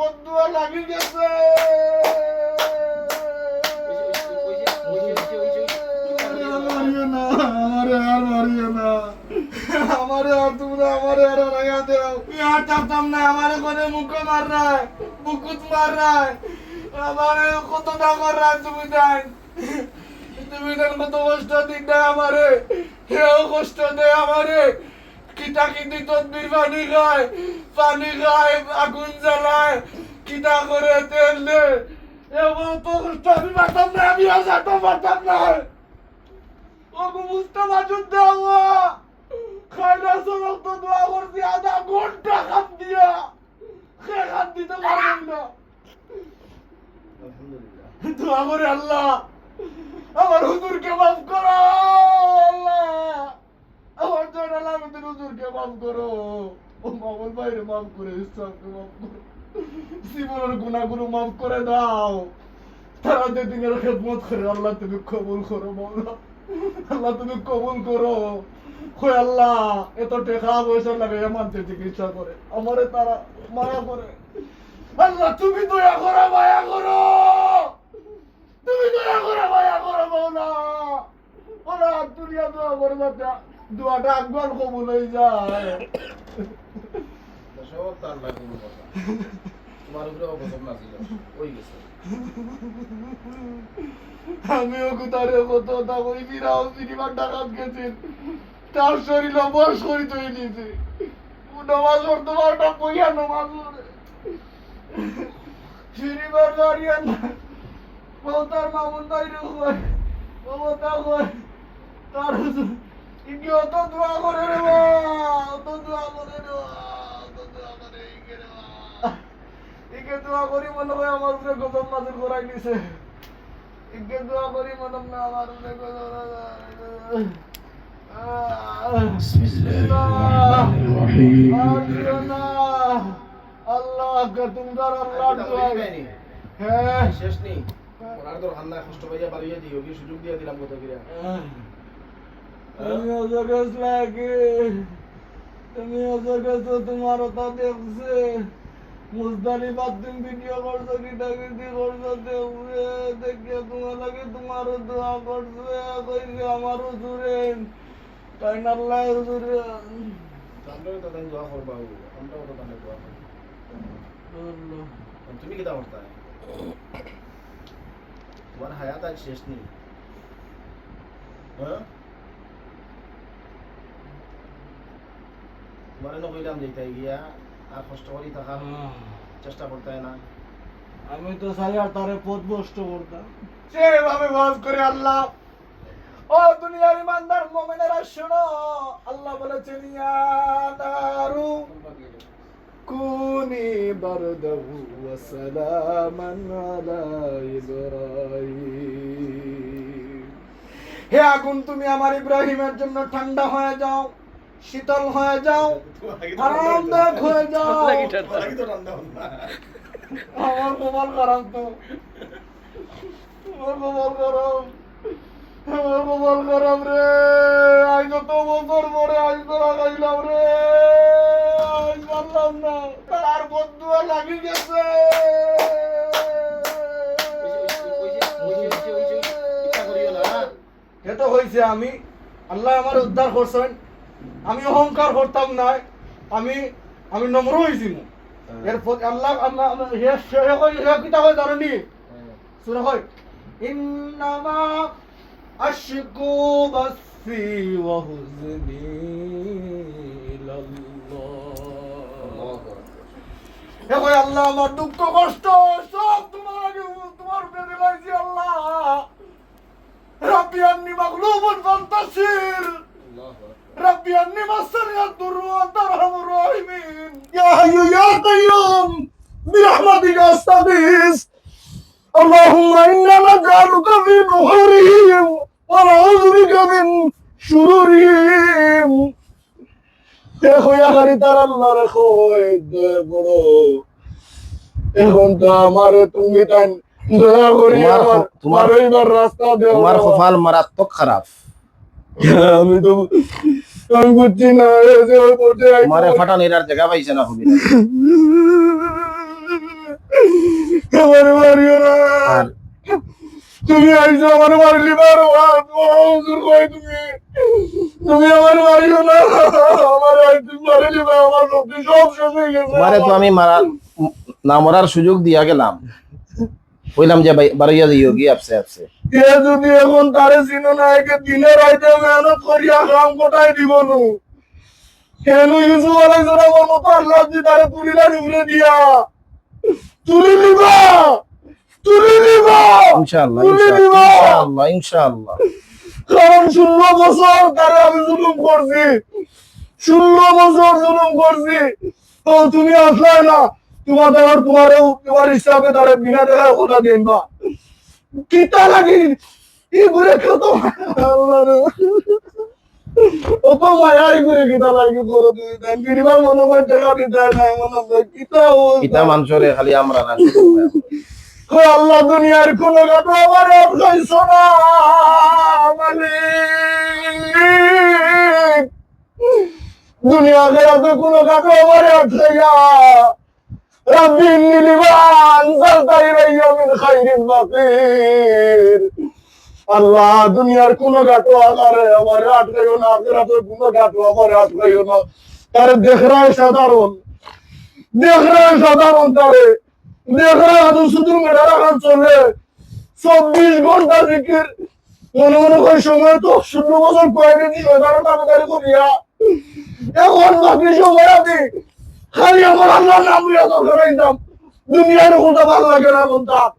বন্ধুয়া লাগি গেছে। মারিও না, আমারে আর মারিও না, আমারে আর তোমরা আমারে আর রাইয়া দেও। আর চাপতাম না, আমারে কোনে মুখে মার রায়, বুকুত মার রায়, আমারে কত ডাঙর রায় তুমি দেন, তুমি দেন কত কষ্ট দিন দেয় আমারে, হেও কষ্ট দেয় আমারে। কিটা কিটি তদবির পানি খায়, আগুন জ্বালায়, কিটা করে তেল দে। এমন তো কষ্ট আমি পারতাম না, আমি আর যেতে পারতাম না। ওগো মুস্তাফা যুদ্ধ হওয়া খাইলা সরক তো দোয়া করছি আধা ঘন্টা খান দিয়া, সে খান দিতে পারবেন না। দোয়া করে আল্লাহ আমার হুজুরকে মাফ করো, আল্লাহ আমার জয়নাল আবেদিন হুজুরকে মাফ করো, ও মামুল ভাইরে মাফ করে, ইসলামকে মাফ করো, জীবনের গুনাহগুলো মাফ করে দাও। তারা যে দিনের খেদমত করে আল্লাহ তুমি কবুল করো মাওলা, আল্লাহ তুমি কবুল করো। কই আল্লাহ এত টাকা পয়সা লাগে মানতে চিকিৎসা করে, আমারে তারা মায়া করে, আল্লাহ তুমি দয়া করো, মায়া করো, তুমি দয়া করো, মায়া করো মাওলা। ওরা দুনিয়া দোয়া করে যাতে দোয়াটা আকবার কবুল হয়ে যায়। সব তার লাগে কোনো কথা তোমার উপরে অবসর না ছিল ওই গেছে। আমিও কোথারে কত তা ওই বিরাও সিনেমার ডাকাত গেছেন, তার শরীর বস করি তৈরি নিয়েছে, নামাজ পড়তে পারটা বইয়া নামাজ পড়ে সিনেমার দাঁড়িয়ে না, ও তার মামুন বাইরে হয়, ও তা হয় তার ইনি অত দোয়া করে রে বা, অত দোয়া করে রে বা, অত দোয়া করে ইকে রে বা, ইকে দোয়া করি মনে হয় আমার উপরে গজব নাজিল করাই দিছে, ইকে দোয়া করি মনে হয় আমার উপরে গজব নাজিল। আল্লাহ তুমদার আল্লাহ হ্যাঁ শেষ নেই ওনার তো রান্না কষ্ট পাইয়া বাড়িয়ে দিও কি সুযোগ দিয়ে দিলাম কত কিরা তুমি ওজর গেছ লাগে, তুমি ওজর গেছ, তোমার ওটা দেখছে মুজদালিফাত তুমি ভিডিও করছো, কিটা কিটি করছো দেখছে, দেখে তোমার লাগে তোমারও দোয়া করছে, কইছে আমারও জুড়েন তাই না আল্লাহ জুড়েন। আমরাও তো তাই দোয়া করবা, আমরাও তো তাই দোয়া করব। তুমি কি দাও তাই তোমার হায়াত আজ শেষ নেই, হ্যাঁ তোমার না কইলাম যেতে গিয়া আর কষ্ট করি থাকা চেষ্টা করতে না। আমি তো সারি আর তারে পথ ভ্রষ্ট করতাম সেভাবে ওয়াজ করে। আল্লাহ ও দুনিয়ার ইমানদার মুমিনেরা শোনো, আল্লাহ বলেছেন ইয়া নারু কুনি বারদাহু ওয়া সালামান আলা ইব্রাহিম, হে আগুন তুমি আমার ইব্রাহিমের জন্য ঠান্ডা হয়ে যাও, শীতল হয়ে যাও, আরামদায়ক হয়ে যাও। আমার কপাল খারাপ তো, আমার কপাল খারাপ, আমার কপাল খারাপ রে, আজ তো বছর পরে আজ তো লাগাইলাম রে, আজ পারলাম না, তার বন্ধুয়া লাগি গেছে। এটা হয়েছে আমি আল্লাহ আমার উদ্ধার করছেন, আমি অহংকার করতাম না, আমি আমি নম্র হয়েছি। এরপর আল্লাহ কিতাব জানি সূরা হয় ইন্নামা আশকু বাসি ওয়া হুজনি ইলাল্লাহ। এখন আল্লাহ আমার দুঃখ কষ্ট সব তোমার আগে তোমার উপরে দিলাইছি আল্লাহ। রাব্বি আন্নি মাগলুবুন ফান্তাসির, ربي أني مسني الضر وأنت أرحم الراحمين يا حي يا قيوم برحمتك أستغيث اللهم إنا نجعلك في نحورهم ونعوذ بك من شرورهم দেখো ইয়ারি তার আল্লাহ রেখো বড় এখন তো আমার তুমি তাই দয়া করি তোমার এইবার রাস্তা দাও। তোমার কপাল মারাত্মক খারাপ, আমি তো আমি বুঝছি না তোমারে ফাটানির আর জায়গা পাইছে না, হবে আইছো আমার মারলি মারো হুজুর কই তুমি আমার মারিও না আমার তুমি মারলি না আমার শক্তি সব শেষ হয়ে গেছে তোমারে তো আমি না মরার সুযোগ দিয়া গেলাম, বললাম যে বাড়িয়া যাইও গিয়ে আপসে আপসে। এ যদি এখন তারে চিনো না একে দিনে রাইতে মেহনত করিয়া কাম কোটাই দিব নু কেন ইউসুফ আলাইহিস সালামের মতো আল্লাহ দি তারে তুলিলা ডুবরে দিয়া তুলি নিবা ইনশাআল্লাহ তুলি নিবা ইনশাআল্লাহ ইনশাআল্লাহ। কারণ 16 বছর তারে আমি জুলুম করছি 16 বছর জুলুম করছি তো তুমি আসলে না তোমার হিসাবে তারে বিনা দেখা কথা দিনবা কিতা লাগি ই ঘুরে কত আল্লাহ রে ওপো মায়াই ঘুরে কিতা লাগি করো তুমি দেন বিরিবা মনে করে টাকা দিতে না মনে হয় কিতা মানুষরে খালি আমরা না শুধু ও আল্লাহ দুনিয়ার কোন কথা আমার খাইছো না মালিক দুনিয়া খেলাতে কোন কথা আমার খাইয়া রব্বি ইন্নী লিমা আনজালতা ইলাইয়া মিন খাইরিন ফাকির আল্লাহ দুনিয়ার কোন গাটো আকারে আমার আটকাইও না আখিরাতের কোন গাটো আমার আটকাইও না তারে দেখরায় সাধারণ তারে দেখরায় শুধু মেডা রাখা চলে 24 ঘন্টা জিকির মনে মনে করে সময় তো 16 বছর কয়েকদিন তাড়াতাড়ি করিয়া এখন বাকি সময় আমি খালি আমার আল্লাহর নাম লিয়া দরকার হইতাম দুনিয়ার কথা ভালো লাগে না বলতাম